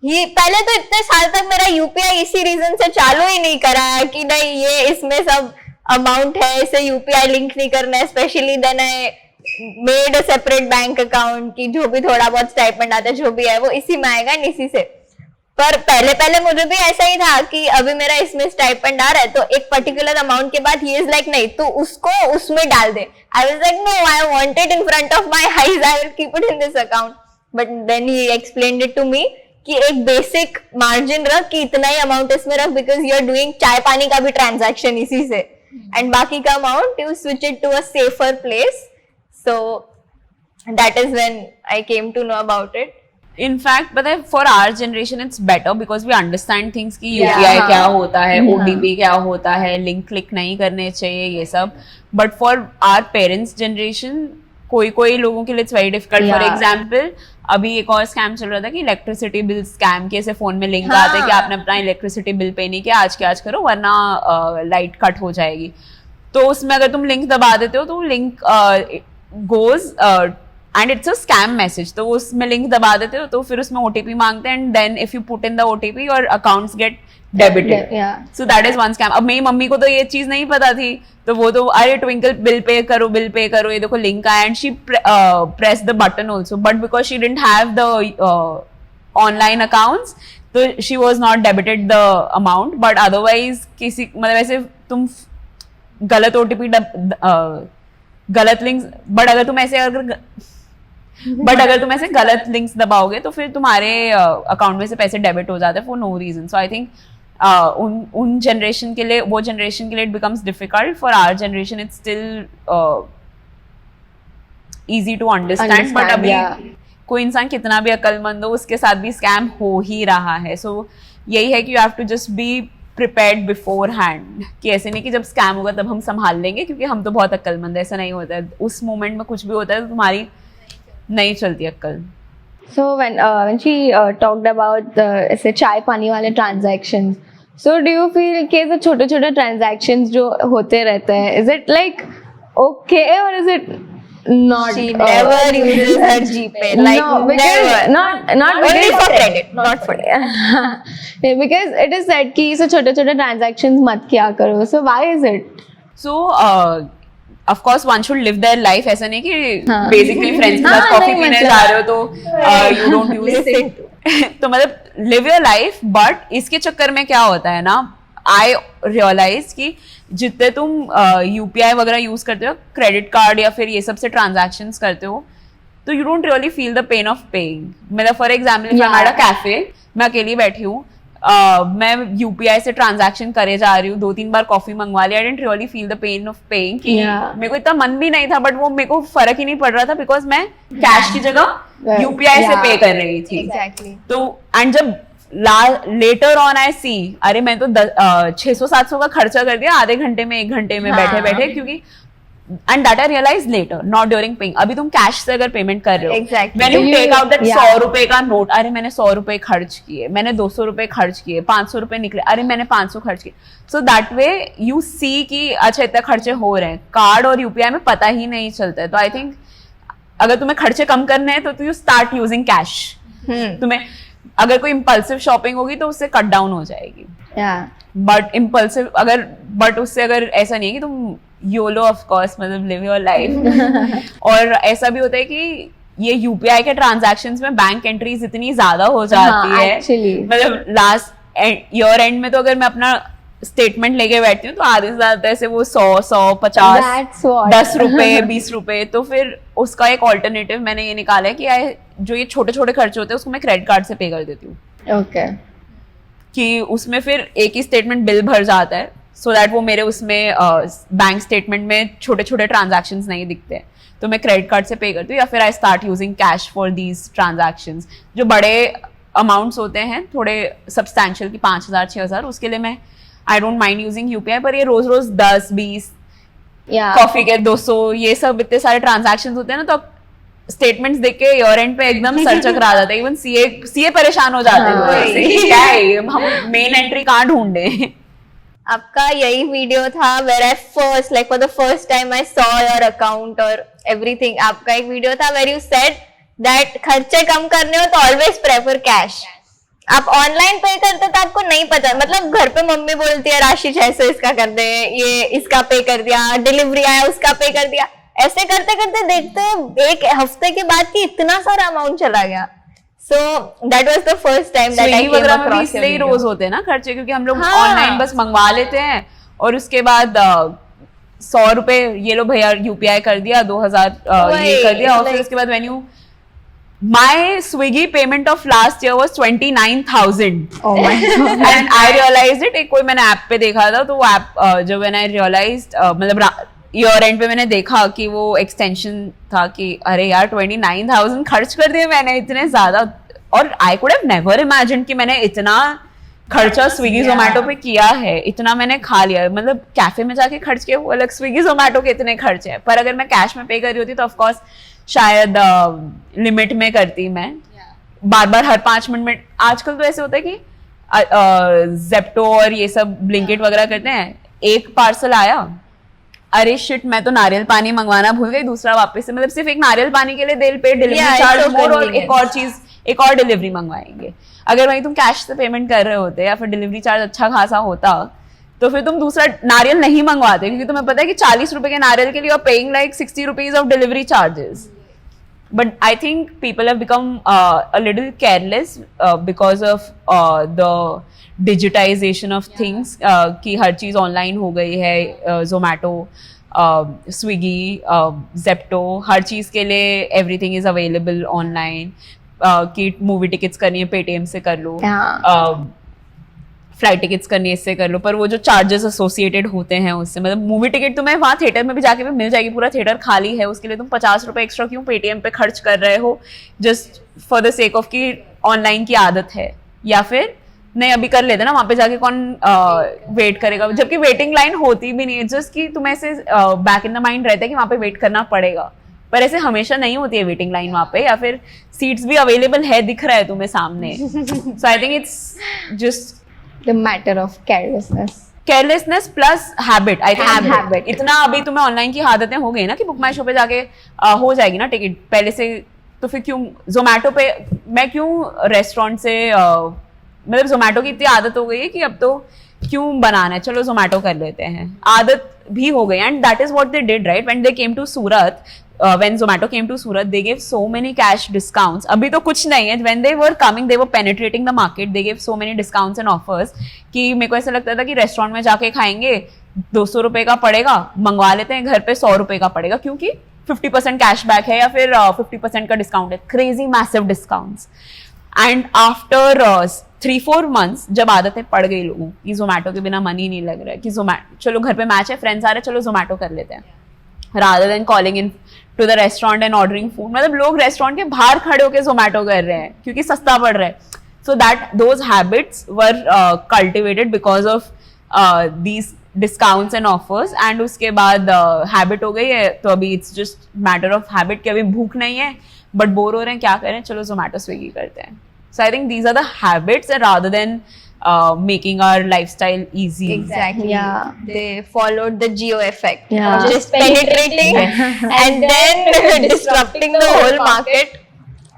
ये पहले तो इतने साल तक मेरा UPI इसी रीजन से चालू ही नहीं करा है कि नहीं ये इसमें सब अमाउंट है, इसे UPI लिंक नहीं करना है। Specially then I made a separate bank account की जो भी थोड़ा बहुत स्टाइपेंड आता है जो भी है वो इसी में आएगा, इसी से। पर पहले मुझे भी ऐसा ही था कि अभी मेरा इसमें स्टाइपेंड आ रहा है तो एक पर्टिकुलर अमाउंट के बाद ही इज लाइक नहीं तू उसको उसमें डाल दे। I was like no, I want it in front of my eyes, I will keep it in this account. But then he explained it to me कि एक बेसिक मार्जिन रख कि इतना ही अमाउंट इसमें रख, बिकॉज यू आर डूइंग चाय पानी का भी ट्रांजैक्शन इसी से, एंड बाकी का amount you switch it to a safer place. So that is when I came to know about it. In fact पता है for our generation it's better because we understand things कि Yeah. यूपीआई क्या होता है, OTP क्या होता है, link click नहीं करने चाहिए ये सब। But for our parents generation कोई लोगों के लिए it's very difficult. For Yeah. Example अभी एक और स्कैम चल रहा था कि इलेक्ट्रिसिटी बिल स्कैम के ऐसे फोन में लिंक हाँ. आते हैं कि आपने अपना इलेक्ट्रिसिटी बिल पे नहीं किया, आज के आज करो वरना लाइट कट हो जाएगी। तो उसमें अगर तुम लिंक दबा देते हो तो link goes and it's a scam message, तो उसमें लिंक दबा देते हो तो फिर उसमें ओटीपी मांगते हैं and then if you put in the OTP your accounts get debited. Yeah. So that is one scam. अब मेरी मम्मी को तो ये चीज नहीं पता थी, तो वो तो अरे ट्विंकल बिल पे करो ये देखो लिंक आया, and she press the button also, but because she didn't have the online accounts तो she was not debited the amount. But otherwise किसी मतलब ऐसे तुम गलत ओटीपी गलत लिंक्स बट अगर तुम ऐसे गलत लिंक्स दबाओगे तो फिर तुम्हारे अकाउंट में से पैसे डेबिट हो जाते हैं for no reason. So I think उन जनरेशन के लिए वो जनरेशन के लिए it becomes difficult. For our generation it's still easy to understand, but अभी कोई इंसान कितना भी अक्लमंद हो उसके साथ भी स्कैम हो ही रहा है। सो यही है कि you have to just be prepared beforehand, कि ऐसे नहीं कि जब स्कैम होगा तब हम संभाल लेंगे क्योंकि हम तो बहुत अक्लमंद है, ऐसा नहीं होता है। उस मोमेंट में कुछ भी होता है तो तुम्हारी नहीं चलती अक्ल। So when she talked about ऐसे चाय पानी वाले transactions, so do you feel कि ऐसे छोटे transactions जो होते रहते हैं, is it like okay or is it not? She never uses her GPay. Like no, because never. not Only because for credit, not for because it is said कि ऐसे छोटे transactions मत किया करो. So why is it? So of course one should live their life, ऐसा नहीं कि हाँ. basically friends के साथ हाँ, कॉफी नहीं, पीने मतलब- जा रहे हो तो you don't use तो मतलब live your life, but इसके चक्कर में क्या होता है ना, I realize कि जितने तुम UPI वगैरह यूज करते हो, क्रेडिट कार्ड या फिर ये सब से ट्रांजैक्शंस करते हो, तो you don't really feel the pain of paying. मतलब फॉर एग्जाम्पल Yeah. हमारा कैफे, मैं अकेली बैठी हूँ, मैं यूपीआई से ट्रांजैक्शन करे जा रही हूँ, 2-3 बार कॉफी मंगवा लिया, I didn't really feel the pain of paying कि Yeah. मेरे को इतना मन भी नहीं था, बट वो मेरे को फर्क ही नहीं पड़ रहा था बिकॉज मैं कैश की जगह यूपीआई से Yeah. पे कर रही थी। Exactly. तो एंड जब लेटर ऑन आई सी अरे मैं तो 600-700 का खर्चा कर दिया आधे घंटे में 1 घंटे में बैठे बैठे, क्योंकि and that I realize later, not during paying. अभी तुम कैश से अगर पेमेंट कर रहे हो, Exactly. When you take out that Yeah. 100 रुपए का नोट, अरे मैंने 100 रुपए खर्च किए, मैंने 200 रुपए खर्च किए, 500 रुपए निकले, अरे मैंने 500 खर्च किए। So that way you see कि अच्छा इतने खर्चे हो रहे हैं। कार्ड और यूपीआई में पता ही नहीं चलता है। तो आई थिंक अगर तुम्हें खर्चे कम करने हैं तो यू स्टार्ट यूजिंग कैश। तुम्हें अगर कोई इम्पल्सिव शॉपिंग होगी तो उससे कट डाउन हो जाएगी, Yeah. बट उससे अगर ऐसा नहीं है कि तुम योलो ऑफ कोर्स मतलब लिव योर लाइफ। और ऐसा भी होता है कि ये यूपीआई के ट्रांजैक्शंस में बैंक एंट्रीज इतनी ज्यादा हो जाती हाँ, है actually. मतलब लास्ट ईयर एंड में तो अगर मैं अपना स्टेटमेंट लेके बैठती हूँ तो आधे से ज्यादा ऐसे वो 100, 50, That's what. 10 रुपए 20 रुपए। तो फिर उसका एक ऑल्टरनेटिव मैंने ये निकाला है कि जो ये छोटे छोटे खर्चे होते हैं उसको मैं क्रेडिट कार्ड से पे कर देती हूँ Okay. कि उसमें फिर एक ही स्टेटमेंट बिल भर जाता है सो दैट वो मेरे उसमें बैंक स्टेटमेंट में छोटे छोटे ट्रांजैक्शंस नहीं दिखते, तो मैं क्रेडिट कार्ड से पे करती हूँ या फिर I start using cash for these transactions. जो बड़े अमाउंट्स होते हैं थोड़े सब्सटैंशियल की 5,000 6,000 उसके लिए मैं I don't mind using UPI, पर ये रोज रोज 10-20 Yeah. कॉफी के 200 ये सब इतने सारे ट्रांजैक्शंस होते हैं ना, तो स्टेटमेंट्स देख के ईयर एंड पे एकदम सर चकरा जाता है। इवन सीए परेशान हो जाते हैं हाँ। उससे कि क्या है ये, हम मेन एंट्री कहाँ ढूंढे। आपका यही वीडियो था where I first, like for the first time I saw your account or everything. आपका एक वीडियो था where you said that खर्चे कम करने हो तो always prefer cash. आप ऑनलाइन पे करते तो आपको नहीं पता, मतलब घर पे मम्मी बोलती है राशि 600 इसका कर दे, ये इसका पे कर दिया, डिलीवरी आया उसका पे कर दिया, ऐसे करते करते देखते एक हफ्ते के बाद कि इतना सारा अमाउंट चला गया। So that was the first time that I Swiggy came वगैरह में भी across your इसलिए ही video. रोज होते हैं ना खर्चे, क्योंकि हम लोग हाँ। ऑनलाइन बस मंगवा लेते हैं और उसके बाद 100 रुपए ये लो भैया यूपीआई कर दिया, 2,000 ये कर दिया, और फिर like- उसके बाद when you my Swiggy payment of last year was 29,000 Oh my God. and I realized it। एक कोई मैंने ऐप पे देखा था, तो वो ऐप जब when I realized मतलब ईयर एंड पे मैंने देखा कि वो एक्सटेंशन था कि अरे यार 29,000 खर्च कर दिए मैंने इतने ज्यादा, और I could have never imagine कि मैंने इतना खर्चा स्विगी जोमेटो पे किया है, इतना मैंने खा लिया। मतलब कैफे में जाके खर्च किया वो अलग, स्विगी जोमेटो के इतने खर्चे हैं, पर अगर मैं कैश में पे कर रही होती तो ऑफकोर्स शायद लिमिट में करती मैं, बार बार हर 5 मिनट में। आजकल तो ऐसे होता है कि जेप्टो और ये सब ब्लिंकिट वगैरह करते हैं, एक पार्सल आया, अरे शिट मैं तो नारियल पानी मंगवाना भूल गई, दूसरा वापस से, मतलब सिर्फ एक नारियल पानी के लिए दिल पे delivery Yeah, charge it's so मोर, और convenient. एक और चीज एक और डिलीवरी मंगवाएंगे। अगर वहीं तुम कैश से पेमेंट कर रहे होते या फिर डिलीवरी चार्ज अच्छा खासा होता तो फिर तुम दूसरा नारियल नहीं मंगवाते, क्योंकि तुम्हें पता है कि 40 रुपए के नारियल के लिए आप paying like 60 rupees of delivery charges. But I think people have become a little careless because of the digitization of things, कि हर चीज़ ऑनलाइन हो गई है, Zomato, Swiggy, Zepto, हर चीज़ के लिए everything is available online, कि मूवी टिकट्स करनी है Paytm से कर लो, फ्लाइट टिकट्स करनी है इससे कर लो, पर वो जो चार्जेस एसोसिएटेड होते हैं उससे, मतलब मूवी टिकट तुम्हें वहाँ थिएटर में भी जाके भी मिल जाएगी, पूरा थिएटर खाली है, उसके लिए तुम 50 रुपए एक्स्ट्रा क्यों पेटीएम पे खर्च कर रहे हो, just for the sake of कि ऑनलाइन की आदत है, या फिर नहीं अभी कर लेते ना, वहाँ पे जाके कौन वेट करेगा, जबकि वेटिंग लाइन होती भी नहीं है, जस्ट कि तुम्हें ऐसे बैक इन द माइंड रहता है कि वहाँ पे वेट करना पड़ेगा, पर ऐसे हमेशा नहीं होती है वेटिंग लाइन वहाँ पे, या फिर सीट्स भी अवेलेबल है, दिख रहा है तुम्हें सामने। So I think it's just The matter of carelessness. Carelessness plus habit. I think Habit. इतना अभी तुम्हें ऑनलाइन की आदतें हो गई ना कि बुक माई शो पे जाके हो जाएगी ना टिकट पहले से, तो फिर क्यों जोमेटो पे मैं क्यों रेस्टोरेंट से मतलब जोमेटो की इतनी आदत हो गई है कि अब तो क्यों बनाना है, चलो जोमेटो कर लेते हैं, आदत भी हो गई। And that is what they did right when they came to Surat, when Zomato came to Surat, they gave so many cash discounts. अभी तो कुछ नहीं है, when they were coming, they were penetrating the market, they gave so many discounts and offers कि मेरे को ऐसा लगता था कि रेस्टोरेंट में जाके खाएंगे 200 रुपए का पड़ेगा, मंगवा लेते हैं घर पे 100 रुपए का पड़ेगा, क्योंकि 50% कैशबैक है या फिर 50% का डिस्काउंट है, crazy massive discounts. And after 3-4 months जब आदतें पड़ गई लोगों की, जोमेटो के बिना मन ही नहीं लग रहा है कि जोमेटो, चलो घर पे मैच है, फ्रेंड्स आ रहे, चलो जोमेटो कर लेते हैं, rather than calling in to the restaurant and ordering food। मतलब लोग रेस्टोरेंट के बाहर खड़े होकर जोमेटो कर रहे हैं क्योंकि सस्ता पड़ रहा है। So that those habits were cultivated because of these discounts and offers, and उसके बाद habit हो गई है, तो अभी it's just matter of habit कि अभी भूख नहीं है but बोर हो रहे हैं, क्या करें, चलो जोमेटो स्विगी करते हैं। So I think these are the habits rather than making our lifestyle easy. Exactly. Yeah. They followed the geo effect. Yeah. Just penetrating and then disrupting the whole market.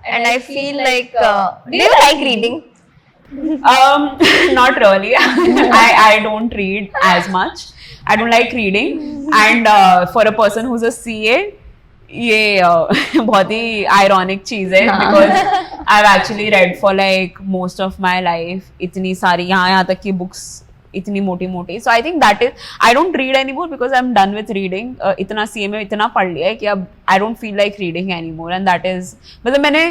And I feel like, do you like reading? Not really. I don't read as much. I don't like reading. And for a person who's a CA, ये बहुत ही ironic चीज है because I have actually read for like most of my life इतनी सारी यहाँ तक की books इतनी मोटी मोटी. So I think that is I don't read any more because I am done with reading. इतना सीए में इतना पढ़ लिया है कि अब I don't feel like reading any more and that is मतलब मैंने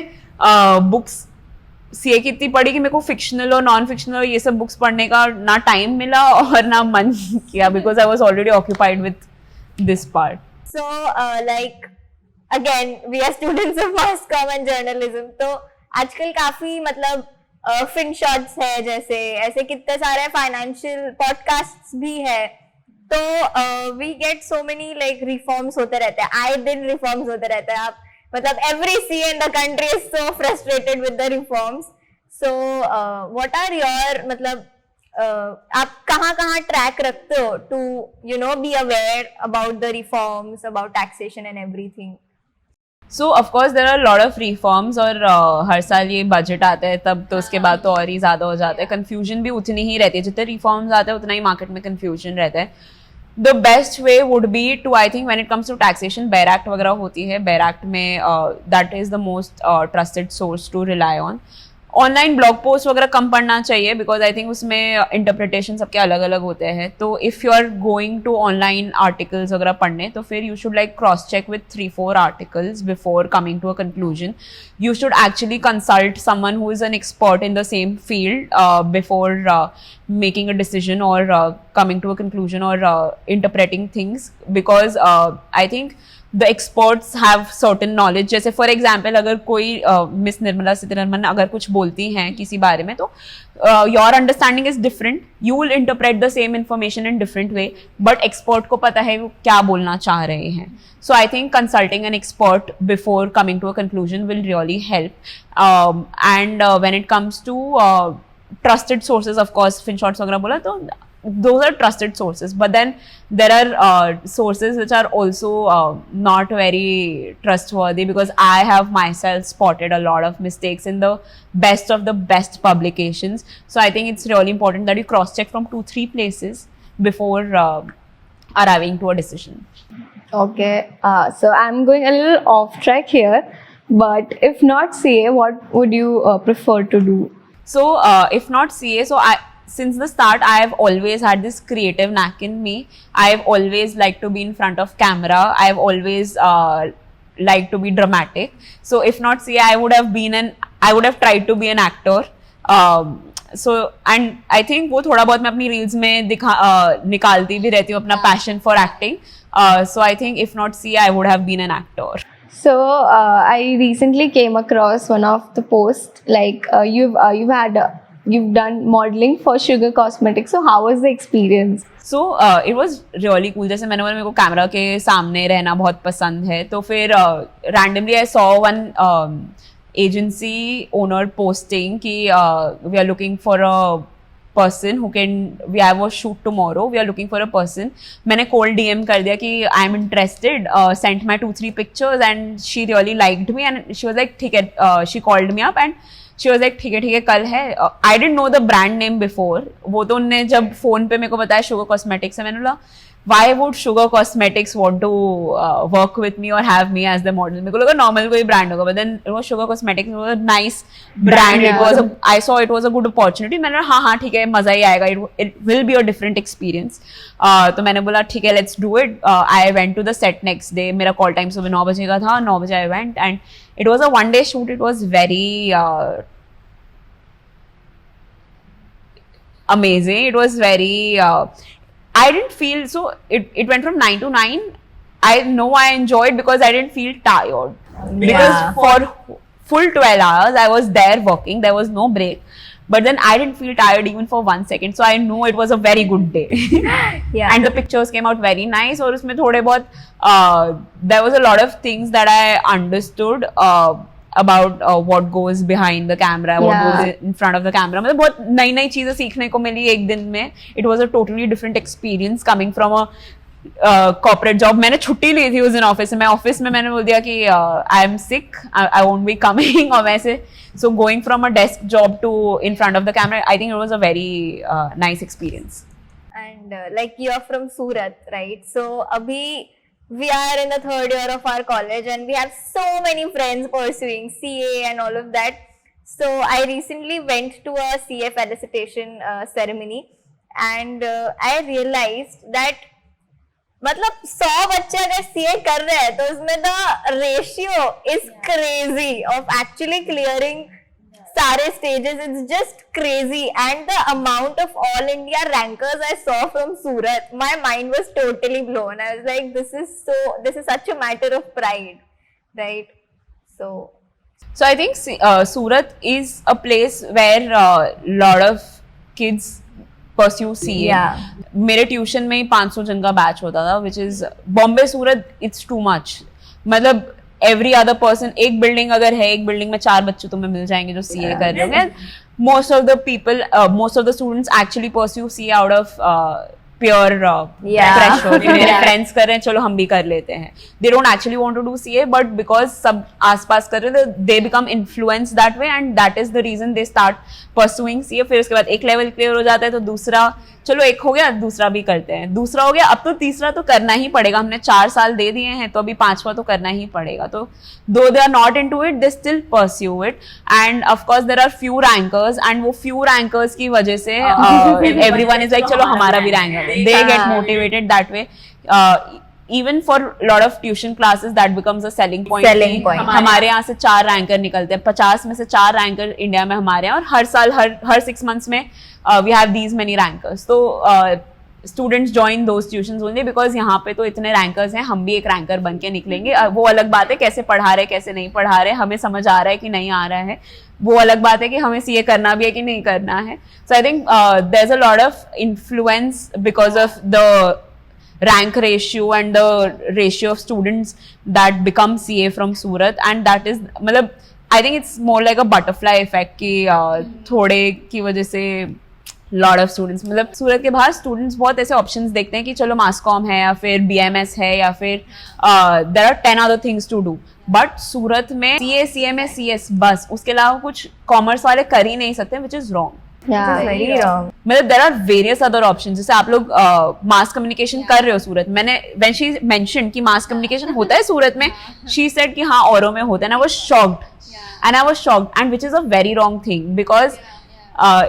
बुक्स सीए की इतनी पढ़ी कि मेरे को फिक्शनल और नॉन फिक्शनल ये सब बुक्स पढ़ने का ना टाइम मिला और ना मन किया because I was already occupied with this part. So, like, again, we are students of mass comm and journalism. तो आजकल काफी मतलब फिन शॉट्स है जैसे ऐसे कितने सारे फाइनेंशियल पॉडकास्ट्स भी है. तो we get so many like reforms होते रहते हैं, आए दिन रिफॉर्म्स होते रहते हैं. आप मतलब every CA in the country is so frustrated with the reforms. So what are your मतलब आप कहाँ ट्रैक रखते हो to you know be aware about the reforms, about taxation and everything? So of course there are lot of reforms और हर साल ये budget आता है तब तो उसके बाद तो और ही ज़्यादा हो जाता है. कन्फ्यूजन भी उतनी ही रहती है, जितने रिफॉर्म्स आते हैं उतना ही मार्केट में कन्फ्यूजन रहता है. The best way would be to I think when it comes to taxation bare act वगैरह होती है. बेयर एक्ट में that is the most trusted source to rely on. Online blog post वगैरह कम पढ़ना चाहिए बिकॉज आई थिंक उसमें interpretation सबके अलग अलग होते हैं. तो if you are going to online articles वगैरह पढ़ने तो फिर you should like cross check with 3-4 articles before coming to a conclusion. You should actually consult someone who is an expert in the same field before making a decision or coming to a conclusion or interpreting things because I think the experts have certain knowledge. जैसे for example अगर कोई miss Nirmala Sitharaman अगर कुछ बोलती हैं किसी बारे में तो your understanding is different, you will interpret the same information in different way, but expert को पता है वो क्या बोलना चाह रहे हैं. So I think consulting an expert before coming to a conclusion will really help. And when it comes to trusted sources, of course FinShots वगैरह बोला तो those are trusted sources, but then there are sources which are also not very trustworthy because I have myself spotted a lot of mistakes in the best of the best publications. So I think it's really important that you cross check from 2-3 places before arriving to a decision. Okay, so I'm going a little off track here, but if not CA, what would you prefer to do? So if not CA, so since the start I have always had this creative knack in me. I have always liked to be in front of camera. I have always liked to be dramatic. So if not CA, I would have tried to be an actor. So and I think वो थोड़ा बहुत मैं अपनी reels में निकालती भी रहती हूँ अपना passion for acting. So I think if not CA, I would have been an actor. So I recently came across one of the posts like you've done modeling for Sugar Cosmetics. So how was the experience? So it was really cool. जैसे मैंने बोला मेरे को camera के सामने रहना बहुत पसंद है तो फिर randomly I saw one agency owner posting कि we are looking for a person who can, we have a shoot tomorrow, we are looking for a person. मैंने cold DM कर दिया कि I am interested, sent my 2-3 pictures and she really liked me and she was like ठीक है, she called me up and she was like ठीक है कल है. I didn't know the brand name before. वो तो उन्होंने जब फोन पे मेरे को बताया Sugar Cosmetics है, मैंने बोला why would Sugar Cosmetics want to work with me or have me as the model? मेरे को लगा normal कोई brand होगा, but then it was Sugar Cosmetics, it was a nice brand. Yeah. It was I saw it was a good opportunity. मैंने बोला हाँ ठीक है मजा ही आएगा, it will be a different experience. तो मैंने बोला ठीक है let's do it. I went to the set next day. मेरा call time सुबह 9 बजे का था, 9 बजे I went and it was a one-day shoot. It was very amazing. It was very I didn't feel so it went from 9 to 9. I know I enjoyed because I didn't feel tired because for full 12 hours I was there working, there was no break, but then I didn't feel tired even for 1 second, so I know it was a very good day. Yeah. And the pictures came out very nice और उसमें थोड़े बहुत there was a lot of things that I understood about what goes behind the camera, what goes in front of the camera. मतलब बहुत नई नई चीजें सीखने को मिली एक दिन में. It was a totally different experience coming from a corporate job. मैंने छुट्टी ली थी उस दिन ऑफिस में. ऑफिस में मैंने बोल दिया कि I am sick, I won't be coming और वैसे. So going from a desk job to in front of the camera, I think it was a very nice experience. And like you are from Surat, right? So अभी we are in the third year of our college and we have so many friends pursuing CA and all of that. So I recently went to a CA felicitation ceremony and I realized that मतलब 100 बच्चे अगर CA कर रहे हैं तो उसमें the ratio is crazy of actually clearing सारे stages. It's just crazy, and the amount of all India rankers I saw from Surat, my mind was totally blown. I was like, this is such a matter of pride, right? So I think Surat is a place where lot of kids pursue CA. Yeah. मेरे tuition में ही 500 जन का batch होता था, which is Bombay Surat it's too much. मतलब every other person, एक building अगर है, एक बिल्डिंग में 4 बच्चे तुम्हें मिल जाएंगे जो सीए कर रहे होंगे. Most of the people, most of the students actually pursue CA out of pure pressure. मेरे फ्रेंड्स कर रहे हैं, चलो हम भी कर लेते हैं. They don't actually want to do CA, but because सब आसपास कर रहे हैं, they become influence that way, and that is the reason they start pursuing CA. फिर उसके बाद एक लेवल क्लियर हो जाता है तो दूसरा, चलो एक हो गया, दूसरा भी करते हैं, दूसरा हो गया, अब तो तीसरा तो करना ही पड़ेगा. हमने 4 साल दे दिए हैं तो अभी 5वां तो करना ही पड़ेगा. तो though they are not into it, they still pursue it. And of course there are few rankers, and वो फ्यू रैंकर्स की वजह से एवरीवन इज लाइक चलो हमारा भी रैंक है. They get motivated that way. Even for lot of tuition classes that becomes a selling point. हमारे यहाँ से 4 रैंकर निकलते हैं, 50 में से 4 रैंकर इंडिया में हमारे यहाँ, और हर साल हर 6 months में we have these many rankers. तो students join those tuitions only because यहाँ पे तो इतने रैंकर्स हैं, हम भी एक रैंकर बन के निकलेंगे. वो अलग बात है कैसे पढ़ा रहे कैसे नहीं पढ़ा रहे, हमें समझ आ रहा है कि नहीं आ रहा है, वो अलग बात है कि हमें सीए करना भी है कि नहीं करना है. So I think there's a lot of influence because of the rank ratio and the ratio of students that become CA from Surat, and that is मतलब I think it's more like a butterfly effect कि थोड़े की वजह से lot of students, मतलब सूरत के बाहर students बहुत ऐसे options देखते हैं कि चलो mass comm है या फिर BMS है या फिर there are 10 other things to do, but सूरत में CA CMA CS बस, उसके अलावा कुछ commerce वाले कर ही नहीं सकते, which is wrong. very wrong. मतलब there are various other options. जैसे आप लोग मास कम्युनिकेशन कर रहे हो सूरत, मैंने when she mentioned कि मास कम्युनिकेशन होता है सूरत में, she said कि हाँ औरों में होता है, and I was shocked, and I was shocked, and which is a very wrong thing because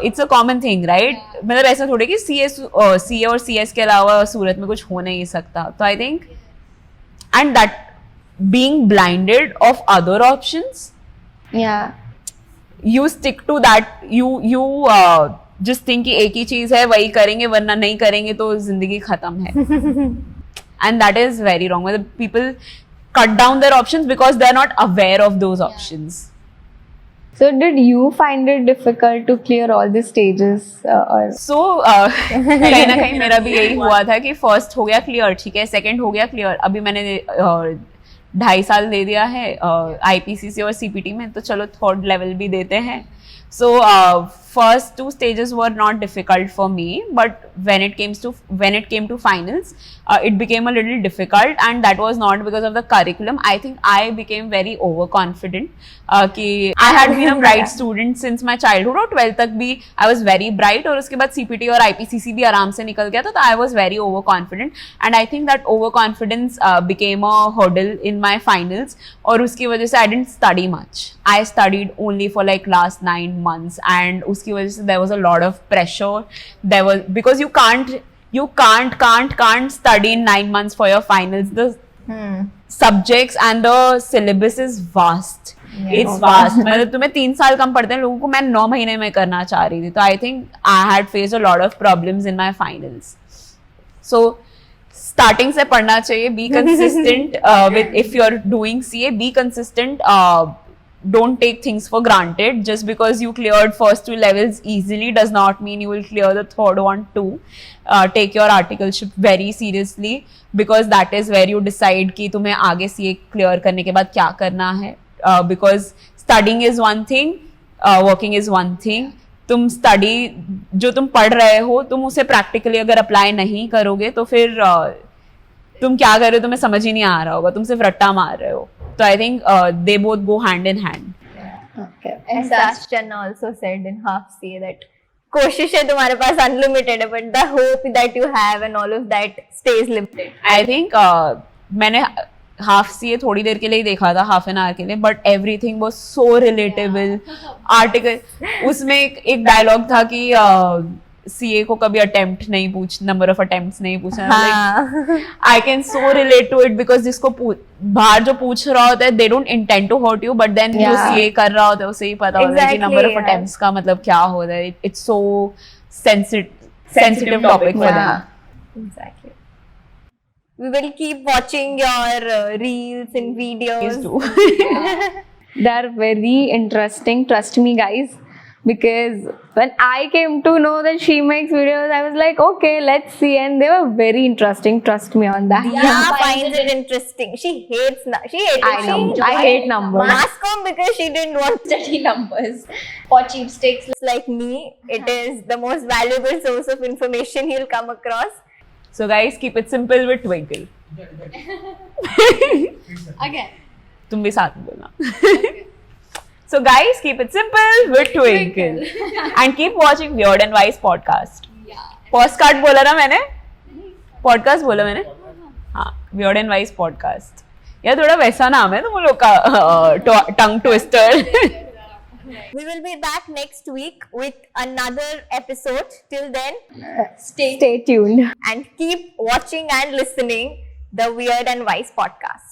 it's a common thing, right? मतलब ऐसा थोड़ी कि CA और CS के अलावा सूरत में कुछ हो नहीं सकता. तो I think, and that being blinded of other options, Yeah. you stick to that, you just think कि एक ही चीज है वही करेंगे, वरना नहीं करेंगे तो जिंदगी खत्म है. And that is very wrong. मतलब people cut down their options because they are not aware of those options. So did you find it difficult to clear all the stages? Or So कहीं ना कहीं मेरा भी यही हुआ था कि फर्स्ट हो गया क्लियर, ठीक है, सेकंड हो गया क्लियर, अभी मैंने 2.5 साल दे दिया है IPCC और CPT में, तो चलो थर्ड लेवल भी देते हैं. So first 2 stages were not difficult for me, but when it came to finals, it became a little difficult, and that was not because of the curriculum. I think I became very overconfident. कि I had been a bright student since my childhood, और 12th तक भी I was very bright, और उसके बाद CPT और IPCC भी आराम से निकल गया था, तो I was very overconfident, and I think that overconfidence became a hurdle in my finals, और उसकी वजह से I didn't study much. I studied only for like last 9 months, and उसकी वजह से there was a lot of pressure. There was, because you can't study in 9 months for your finals. The subjects and the syllabus is vast. It's vast. मतलब तुम्हें 3 साल कम पड़ते हैं, लोगों को मैं 9 महीने में करना चाह रही थी. तो I think I had faced a lot of problems in my finals. So starting से पढ़ना चाहिए. Be consistent with, if you're doing CA, be consistent. Don't take things for granted. Just because you cleared first 2 levels easily does not mean you will clear the third one too. Take your articleship very seriously, because that is where you decide कि तुम्हें आगे CA clear करने के बाद क्या करना है. Because studying is one thing, working is one thing. तुम study, जो तुम पढ़ रहे हो, तुम उसे practically अगर apply नहीं करोगे तो फिर तुम क्या कर रहे हो तुम्हें समझ ही नहीं आ रहा होगा, तुम सिर्फ रट्टा मार रहे हो. तो I think they both go hand in hand. okay. As Channa also said in half CA that कोशिश है तुम्हारे पास unlimited है, but the hope that you have and all of that stays limited. I think मैंने half CA थोड़ी देर के लिए ही देखा था, हाफ एन आवर के लिए, but everything was so relatable. Article उसमें एक डायलॉग था कि सीए को कभी अटेम्प्ट नहीं नंबर ऑफ अटेम्प्ट्स नहीं पूछना. I can so relate to it because जिसको बाहर जो पूछ रहा होता है they don't intend to hurt you, but then जो सीए कर रहा होता है उसे ही पता होता है कि नंबर ऑफ अटेम्प्ट्स का मतलब क्या होता है. It's so sensitive topic for them. Exactly. We will keep watching your reels and videos. Please do. They're very interesting, trust me guys, because when I came to know that she makes videos, I was like, okay, let's see, and they were very interesting, trust me on that. Yeah, finds it interesting. She hates I hate numbers. mass comm because she didn't want to study numbers. For cheapskates. Like me, it is the most valuable source of information you'll come across. So guys, keep it simple with Twinkle. Again. तुम भी साथ में बोलना. So guys, keep it simple with Twinkle. And keep watching Weird and Wise podcast. Yeah. Postcard बोला ना मैंने? Podcast बोला मैंने? हाँ, Weird and Wise podcast. यार थोड़ा वैसा नाम है तुम लोग का tongue twister. We will be back next week with another episode. Till then, Stay tuned. and keep watching and listening the Weird and Wise podcast.